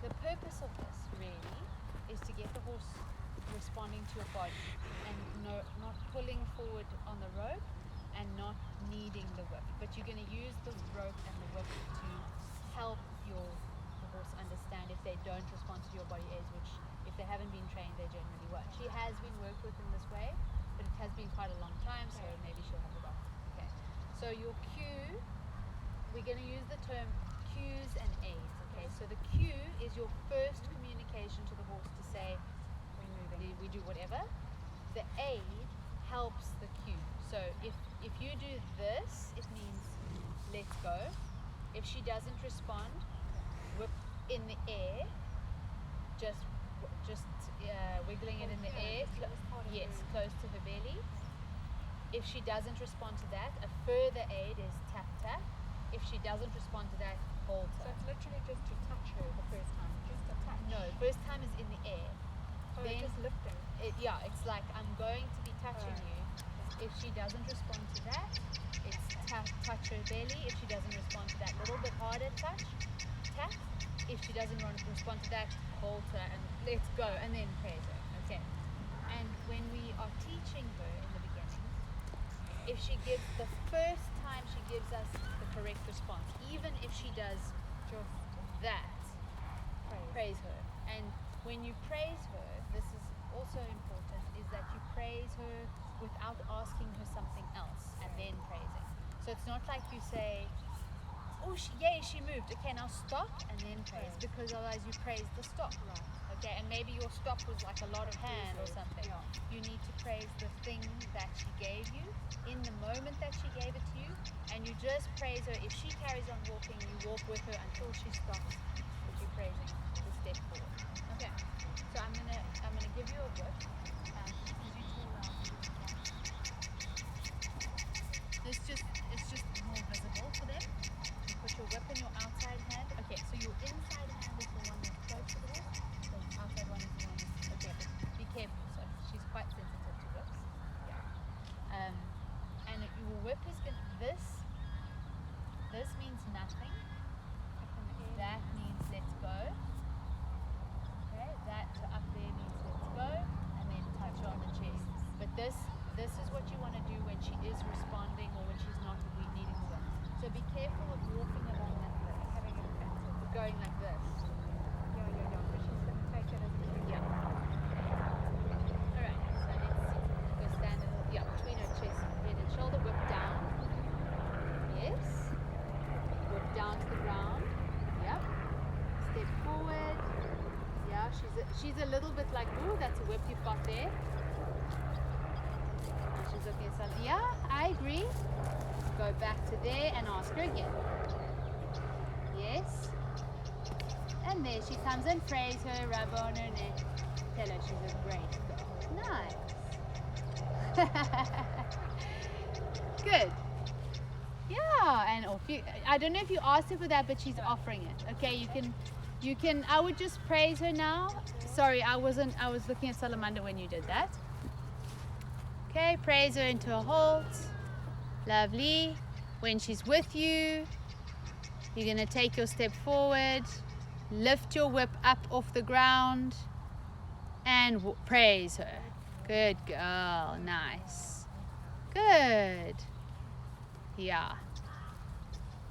the purpose of this really is to get the horse responding to your body and not pulling forward on the rope and not needing the whip. But you're going to use the rope and the whip to help the horse understand if they don't respond to your body aids, which if they haven't been trained, they generally won't. She has been worked with in this way, but it has been quite a long time, so maybe she'll have it off. Okay. So your cue, we're going to use the term cues and aids. Okay. So the cue is your first communication to the horse to say, we do whatever. The aid helps the cue. So if you do this, it means let's go. If she doesn't respond, whip in the air, just wiggling it in the air. Yes, close to her belly. If she doesn't respond to that, a further aid is tap tap. If she doesn't respond to that, hold her. So it's literally just to touch her the first time, just a touch. No, first time is in the air. Oh, then just lifting. It's like I'm going to be touching you. If she doesn't respond to that, it's touch her belly. If she doesn't respond to that, little bit harder touch, tap. If she doesn't respond to that, hold her and let's go, and then praise her. Okay. And when we are teaching her in the beginning, if she gives the first time she gives us the correct response, even if she does just that, praise her. And when you praise her, this is also important, is that you praise her without asking her something else and then praising. So it's not like you say, oh, yay, she moved. Okay, now stop and then praise, because otherwise you praise the stop. Right. Okay, and maybe your stop was like a lot of hand or something. Yeah. You need to praise the thing that she gave you in the moment that she gave it to you, and you just praise her. If she carries on walking, you walk with her until she stops, but you're praising the step forward. Okay, so I'm gonna give you a whip. It's just more visible for them. You put your whip in your outside hand. Okay, so your inside hand is the one that's close to the horse. The outside one is the one that's, okay, but be careful. So she's quite sensitive to whips. Yeah. And your whip is going to, this means nothing. That means let's go. Okay, that up there means let's go, and then touch her on the chest. But this is what you want to do when she is responding or when she's not needing the whip. So be careful of walking along like this, going like this. Yeah. So she's going to take it as a cue. Yeah. Alright, so let's go stand a little, between her chest, head and shoulder, whip down. Yes. Whip down to the ground. Yep. Step forward. Yeah, she's a little bit like, ooh, that's a whip you've got there. And she's looking at something. Yeah, I agree. Go back to there and ask her again. Yes. And there she comes and praise her, rub on her neck. Tell her she's a great girl. Nice. Good. Yeah, and off you. I don't know if you asked her for that, but she's offering it. Okay, you can. I would just praise her now. Sorry, I was looking at Salamander when you did that. Okay, praise her into a halt. Lovely. When she's with you, you're going to take your step forward, lift your whip up off the ground, and praise her. Good girl. Nice. Good. Yeah.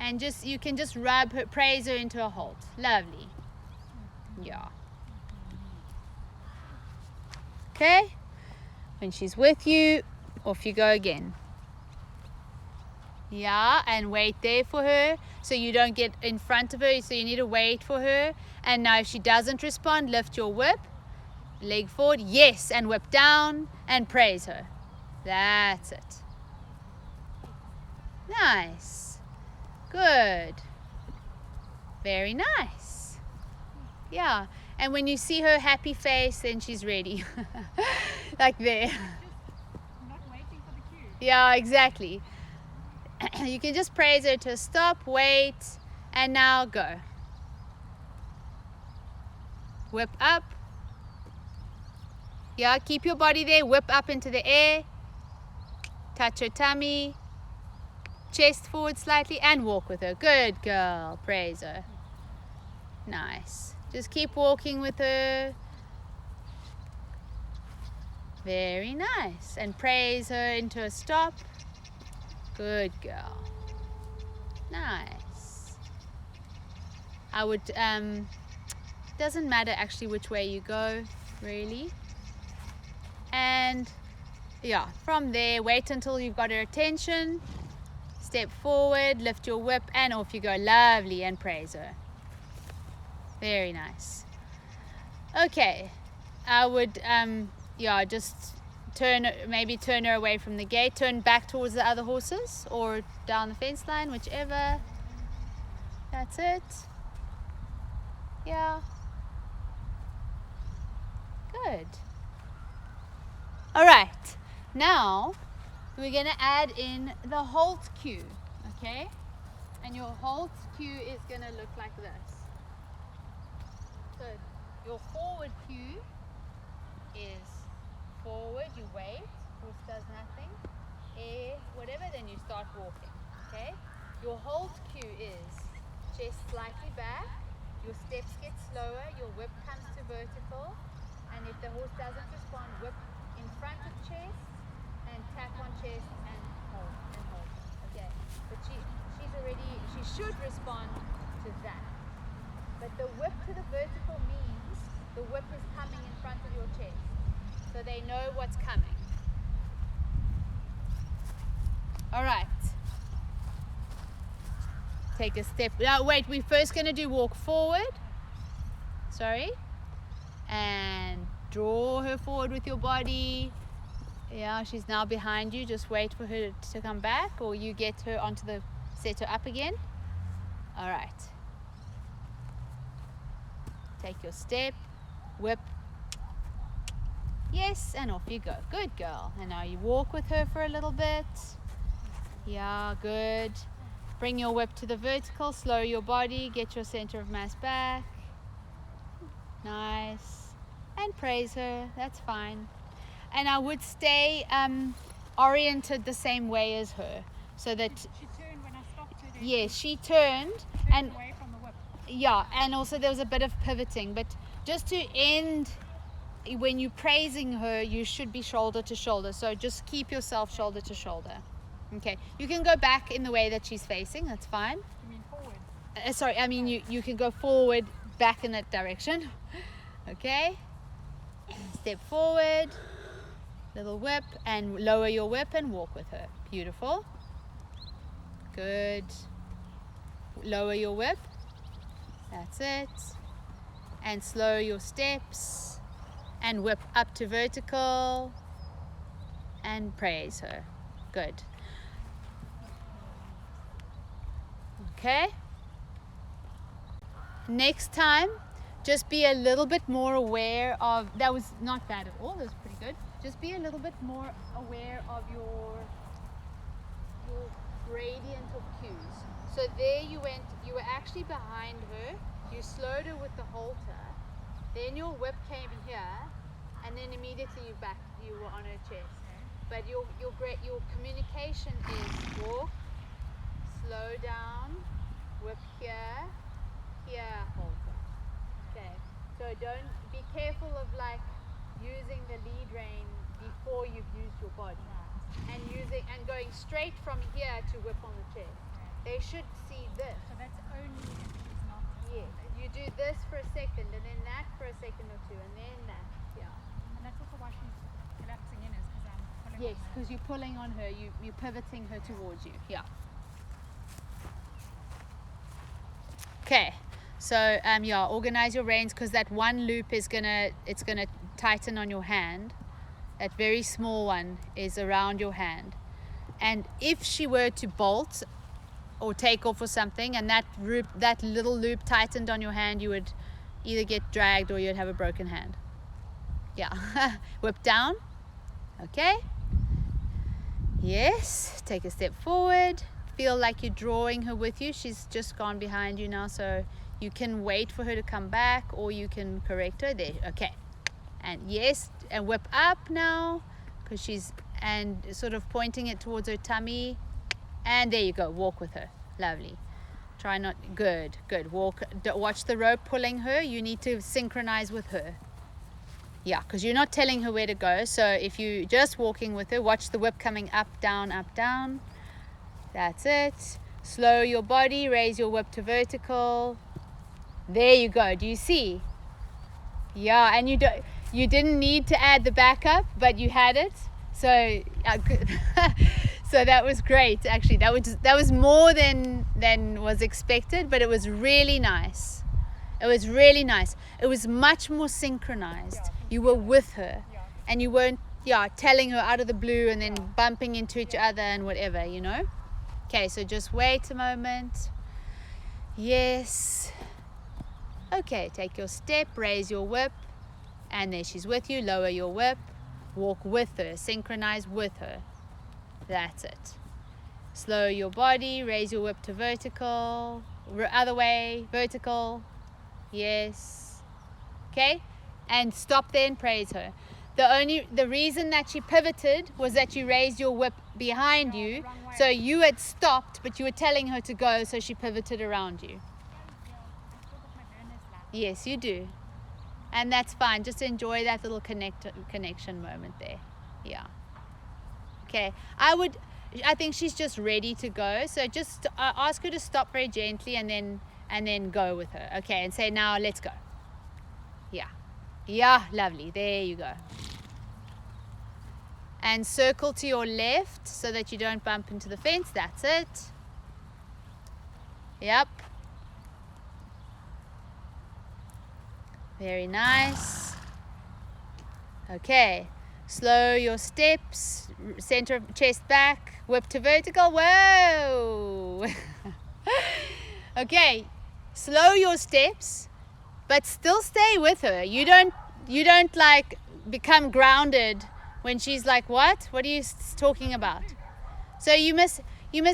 And you can just rub her, praise her into a halt. Lovely. Yeah. Okay. When she's with you, off you go again. Yeah, and wait there for her so you don't get in front of her, so you need to wait for her. And now if she doesn't respond, lift your whip, leg forward, yes, and whip down and praise her. That's it. Nice. Good. Very nice. Yeah, and when you see her happy face, then she's ready. Like there. Just not waiting for the cue. Yeah, exactly. You can just praise her to stop, wait, and now go. Whip up. Yeah, keep your body there. Whip up into the air. Touch her tummy. Chest forward slightly and walk with her. Good girl. Praise her. Nice. Just keep walking with her. Very nice. And praise her into a stop. Good girl. Nice. I would, doesn't matter actually which way you go, really. And yeah, from there, wait until you've got her attention. Step forward, lift your whip, and off you go. Lovely, and praise her. Very nice. Okay, I would, yeah, just maybe turn her away from the gate, turn back towards the other horses or down the fence line, whichever. That's it. Yeah. Good. All right, now we're gonna add in the halt cue, okay? And your halt cue is gonna look like this. So your forward cue is forward, you wait, horse does nothing, air, whatever, then you start walking, okay? Your halt cue is chest slightly back, your steps get slower, your whip comes to vertical, and if the horse doesn't respond, whip in front of chest and tap on chest and hold, okay? But she should respond to that. But the whip to the vertical means the whip is coming in front of your chest. So they know what's coming. All right. Take a step. No, wait, we're first going to do walk forward. Sorry. And draw her forward with your body. Yeah, she's now behind you. Just wait for her to come back, or you get her onto the, set her up again. All right. Take your step, whip. Yes, and off you go. Good girl. And now you walk with her for a little bit. Yeah, good. Bring your whip to the vertical, slow your body, get your center of mass back. Nice. And praise her, that's fine. And I would stay oriented the same way as her. So that She turned when I stopped her. yes, she turned and away from the whip. yeah, and also there was a bit of pivoting, but just to end, when you're praising her, you should be shoulder to shoulder. So just keep yourself shoulder to shoulder. Okay, you can go back in the way that she's facing, that's fine. You mean forward? Sorry, I mean you can go forward, back in that direction. Okay, step forward, little whip, and lower your whip and walk with her. Beautiful. Good. Lower your whip. That's it. And slow your steps and whip up to vertical and praise her. Good. Okay. Next time, just be a little bit more aware of, that was not bad at all, that was pretty good. Just be a little bit more aware of your gradient of cues. So there you went, you were actually behind her, you slowed her with the halter, then your whip came here, and then immediately you were on her chest. But your communication is walk, slow down, whip here, halter. Okay, so be careful of like using the lead rein before you've used your body, and going straight from here to whip on the chest. They should see this. So that's only if she's not. Yes, you do this for a second, and then that for a second or two, and then that. Yeah. And that's also why she's collapsing in, is because I'm pulling Yes, on her. because you're pulling on her, you're pivoting her towards you. Yeah. Okay, so yeah, organize your reins, because that one loop is gonna tighten on your hand. That very small one is around your hand, and if she were to bolt or take off or something, and that little loop tightened on your hand, you would either get dragged or you'd have a broken hand. Yeah. Whip down. Okay. Yes. Take a step forward. Feel like you're drawing her with you. She's just gone behind you now, so you can wait for her to come back, or you can correct her there. Okay. And yes, and whip up now, because sort of pointing it towards her tummy. And there you go, walk with her. Lovely. Try not, good, good. Walk, watch the rope pulling her. You need to synchronize with her. Yeah, because you're not telling her where to go. So if you're just walking with her, watch the whip coming up, down, up, down. That's it. Slow your body, raise your whip to vertical. There you go. Do you see? Yeah, and you didn't need to add the backup, but you had it. So so that was great. Actually, that was more than was expected, but it was really nice. It was really nice. It was much more synchronized. Yeah, You were with her, Yeah. and you weren't telling her out of the blue and then bumping into each other and whatever, you know. Okay, so just wait a moment. Yes. Okay, take your step, raise your whip, and there she's with you. Lower your whip, walk with her, synchronize with her. That's it. Slow your body, raise your whip to vertical, other way, vertical. Yes. Okay, and stop there and praise her. The reason that she pivoted was that you raised your whip behind you, the wrong way. so you had stopped, but you were telling her to go, so she pivoted around you. I still got my burners left. Yes, you do. And that's fine. Just enjoy that little connection moment there. Yeah. Okay. I think she's just ready to go. So just ask her to stop very gently and then go with her. Okay. And say, now let's go. Yeah. Yeah. Lovely. There you go. And circle to your left so that you don't bump into the fence. That's it. Yep. Very nice. Okay, slow your steps, center of chest back, whip to vertical. Whoa. Okay, slow your steps, but still stay with her. You don't like become grounded when she's like, what are you talking about? So you must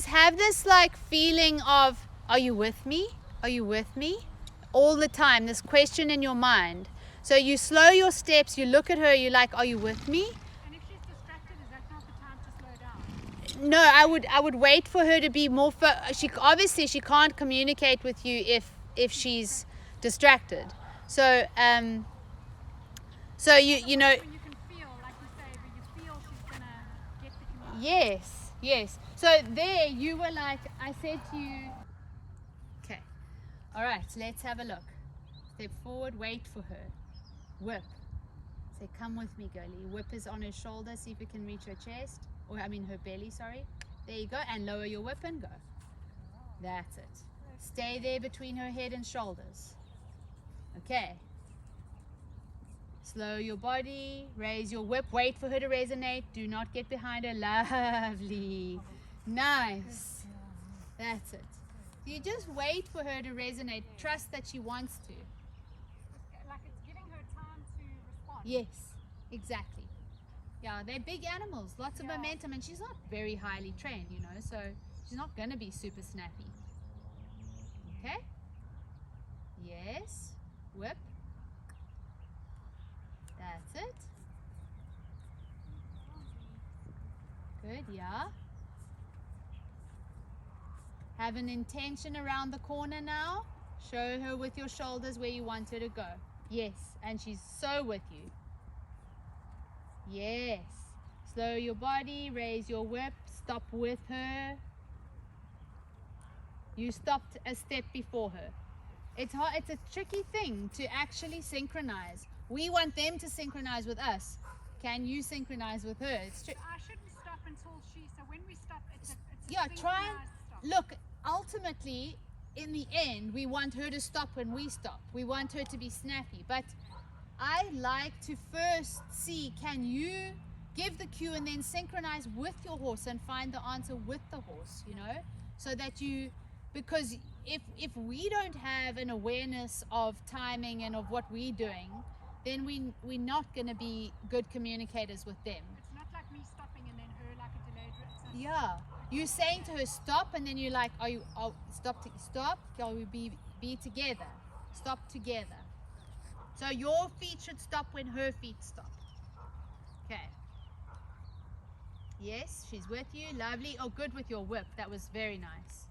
have this like feeling of, are you with me? Are you with me? All the time, this question in your mind. So you slow your steps, you look at her, you're like, are you with me? And if she's distracted, is that not the time to slow down? No, I would wait for her to be more she can't communicate with you if she's distracted. So so you know, When you can feel, like you say, when you feel she's gonna get the communication. yes. So there you were like, I said to you, okay, all right, let's have a look. Step forward, wait for her. Whip. Say, come with me, girlie. Whip is on her shoulder, see if you can reach her chest. Or, I mean, her belly, sorry. There you go. And lower your whip and go. That's it. Stay there between her head and shoulders. Okay. Slow your body. Raise your whip. Wait for her to resonate. Do not get behind her. Lovely. Nice. That's it. You just wait for her to resonate. Trust that she wants to. Like it's giving her time to respond. Yes, exactly. Yeah, they're big animals, lots of momentum, and she's not very highly trained, you know, so she's not going to be super snappy. Okay? Yes. Whip. That's it. Good, yeah. Have an intention around the corner now. Show her with your shoulders where you want her to go. Yes, and she's so with you. Yes. Slow your body, raise your whip, stop with her. You stopped a step before her. It's hard, it's a tricky thing to actually synchronize. We want them to synchronize with us. Can you synchronize with her? It's I shouldn't stop until so when we stop, it's a yeah, try and synchronized stop. look, ultimately in the end we want her to stop when we stop. We want her to be snappy, but I like to first see, can you give the cue and then synchronize with your horse and find the answer with the horse, you know, so that because if we don't have an awareness of timing and of what we're doing, then we're not going to be good communicators with them. It's not like me stopping and then her like a delayed reaction. Yeah, you're saying to her stop, and then you're like, stop, shall we be together, stop together. So your feet should stop when her feet stop. Okay. Yes, she's with you. Lovely. Oh, good with your whip. That was very nice.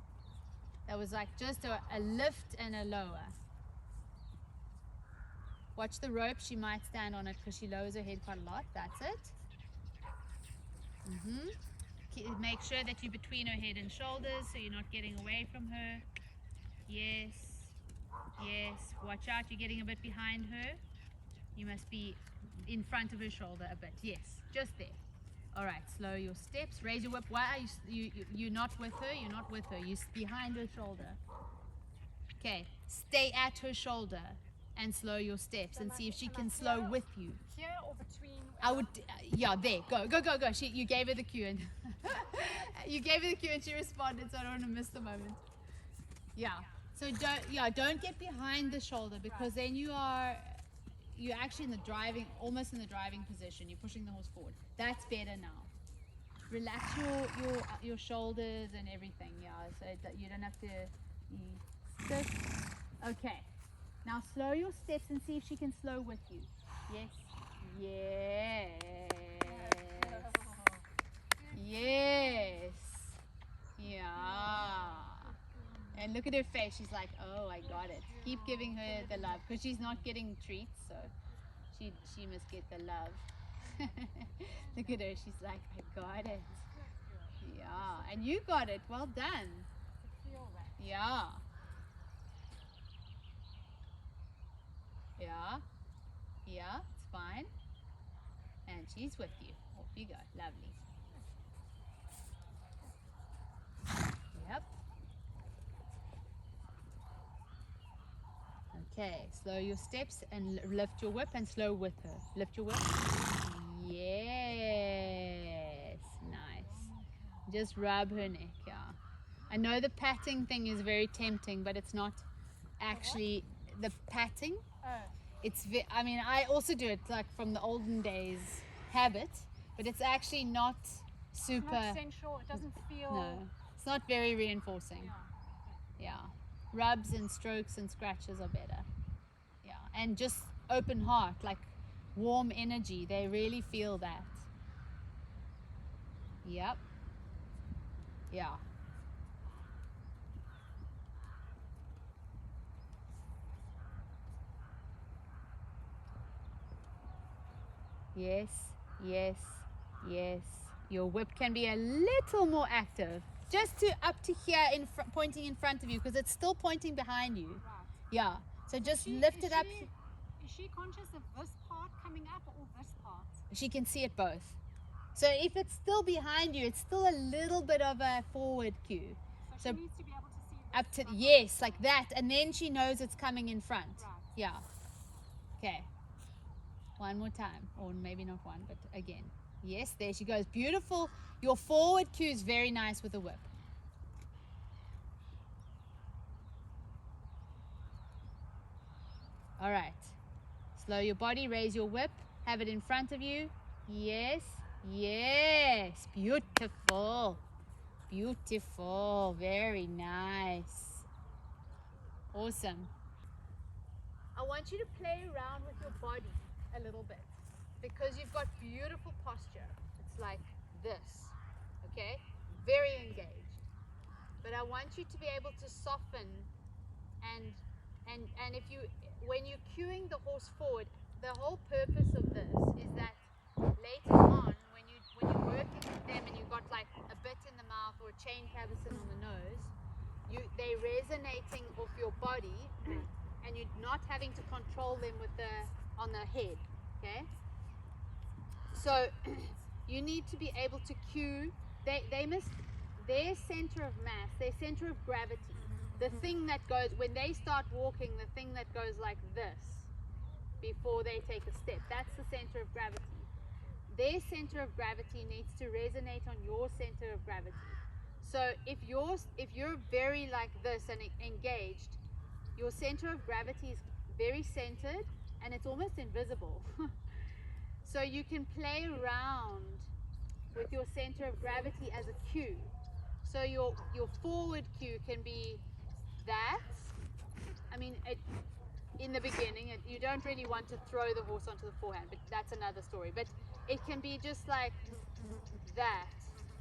That was like just a lift and a lower. Watch the rope. She might stand on it because she lowers her head quite a lot. That's it. Make sure that you're between her head and shoulders so you're not getting away from her. Yes. Yes. Watch out. You're getting a bit behind her. You must be in front of her shoulder a bit. Yes. Just there. All right. Slow your steps. Raise your whip. Why are you're not with her? You're not with her. You're behind her shoulder. Okay. Stay at her shoulder and slow your steps and see if she can slow with you. Here or between? I would, yeah, there, go. You gave her the cue and you gave her the cue and she responded, so I don't want to miss the moment. Yeah. So don't get behind the shoulder because then you're actually in the driving, almost in the driving position. You're pushing the horse forward. That's better now. Relax your shoulders and everything. Yeah, so that you don't have to sit. Okay. Now slow your steps and see if she can slow with you. Yes. Yes. Yes. Yeah. And look at her face. She's like, oh, I got it. Keep giving her the love because she's not getting treats, so she must get the love. Look at her. She's like, I got it. Yeah. And you got it. Well done. Yeah. Yeah. Yeah. It's fine. And she's with you. Off you go. Lovely. Yep. Okay, slow your steps and lift your whip and slow with her. Lift your whip. Yes. Nice. Just rub her neck, yeah. I know the patting thing is very tempting, but it's not actually the patting. I mean, I also do it like from the olden days habit, but it's actually not super. It's not sensual. It doesn't feel. No, it's not very reinforcing. Yeah. Rubs and strokes and scratches are better. Yeah. And just open heart, like warm energy. They really feel that. Yep. Yeah. Yes, yes, yes. Your whip can be a little more active. Just up to here, pointing in front of you, because it's still pointing behind you. Right. Yeah. So just lift it up. Is she conscious of this part coming up or this part? She can see it both. So if it's still behind you, it's still a little bit of a forward cue. So she needs to be able to see this up to front yes, like that, and then she knows it's coming in front. Right. Yeah. Okay. One more time, or maybe not one, but again. Yes, there she goes. Beautiful. Your forward cue is very nice with the whip. All right. Slow your body, raise your whip, have it in front of you. Yes, yes. Beautiful. Beautiful. Very nice. Awesome. I want you to play around with your body a little bit because you've got beautiful posture. It's like this, okay? Very engaged. But I want you to be able to soften and if you, when you're cueing the horse forward, the whole purpose of this is that later on when you're working with them and you've got like a bit in the mouth or a chain cavesson on the nose, they're resonating off your body and you're not having to control them on the head, okay? So you need to be able to cue. Their center of mass, their center of gravity, the thing that goes when they start walking, the thing that goes like this before they take a step, that's the center of gravity. Their center of gravity needs to resonate on your center of gravity. So if you're very like this and engaged, your center of gravity is very centered and it's almost invisible. So you can play around with your center of gravity as a cue. So your forward cue can be that. I mean, in the beginning, you don't really want to throw the horse onto the forehand, but that's another story. But it can be just like that.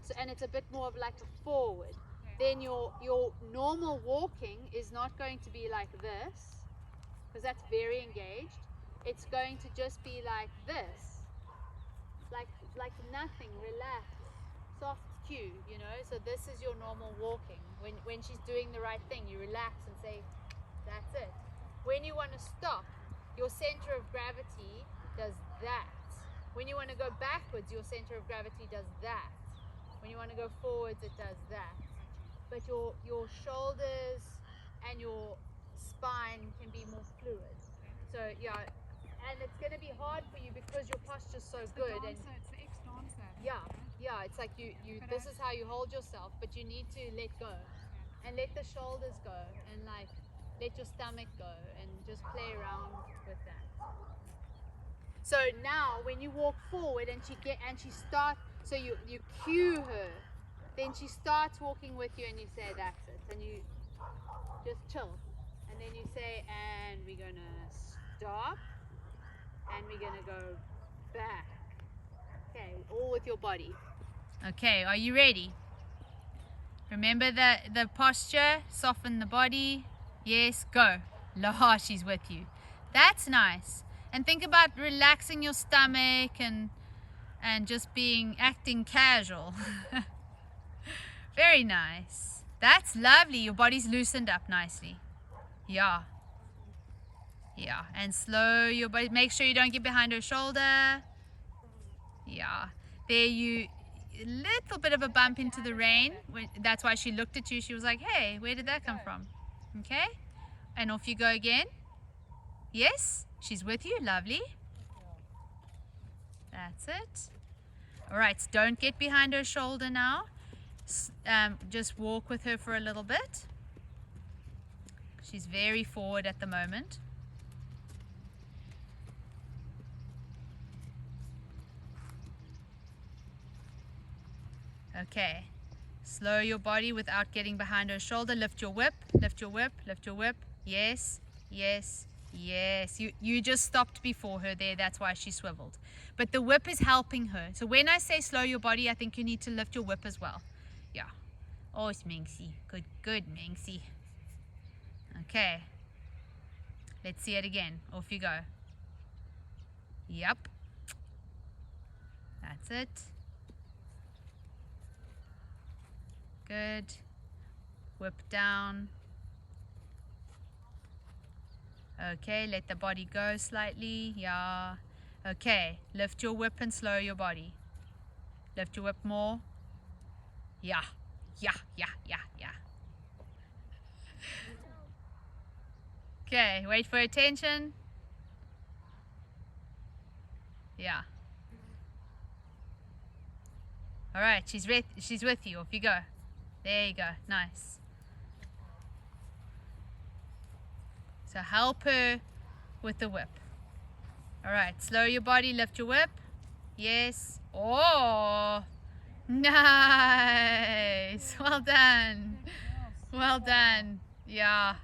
So, and it's a bit more of like a forward. then your normal walking is not going to be like this, because that's very engaged. It's going to just be like this, like nothing, relaxed, soft cue, you know. So this is your normal walking. When she's doing the right thing, you relax and say, that's it. When you want to stop, your center of gravity does that. When you want to go backwards, your center of gravity does that. When you want to go forwards, it does that. But your shoulders and your spine can be more fluid. So yeah, and it's going to be hard for you because your posture's so good. Dancer, it's the ex-dancer. Yeah, it's like you this is how you hold yourself, but you need to let go and let the shoulders go and like let your stomach go and just play around with that. So now when you walk forward and she starts, so you cue her, then she starts walking with you and you say that's it, and you just chill, and then you say, and we're gonna stop and we're gonna go back. Okay, all with your body. Okay, are you ready? Remember the posture, soften the body. Yes, go. La, she's with you. That's nice. And think about relaxing your stomach and just acting casual. Very nice. That's lovely. Your body's loosened up nicely. Yeah. Yeah, and slow your body. Make sure you don't get behind her shoulder. Yeah. There you, a little bit of a bump into the rain. That's why she looked at you. She was like, hey, where did that come from? Okay. And off you go again. Yes, she's with you. Lovely. That's it. All right, so don't get behind her shoulder now. Just walk with her for a little bit. She's very forward at the moment. Okay, slow your body without getting behind her shoulder. Lift your whip, lift your whip, lift your whip. Yes, yes, yes. You just stopped before her there, that's why she swiveled. But the whip is helping her. So when I say slow your body, I think you need to lift your whip as well. Yeah. Oh, it's Minxie. Good, good, Minxie. Okay. Let's see it again. Off you go. Yep. That's it. Good. Whip down. Okay, let the body go slightly. Yeah. Okay, lift your whip and slow your body. Lift your whip more. Yeah. Yeah, yeah, yeah, yeah. Okay, wait for attention. Yeah. All right, she's with you. Off you go. There you go. Nice. So help her with the whip. All right, slow your body, lift your whip. Yes. Oh, nice. Well done. Well done. Yeah.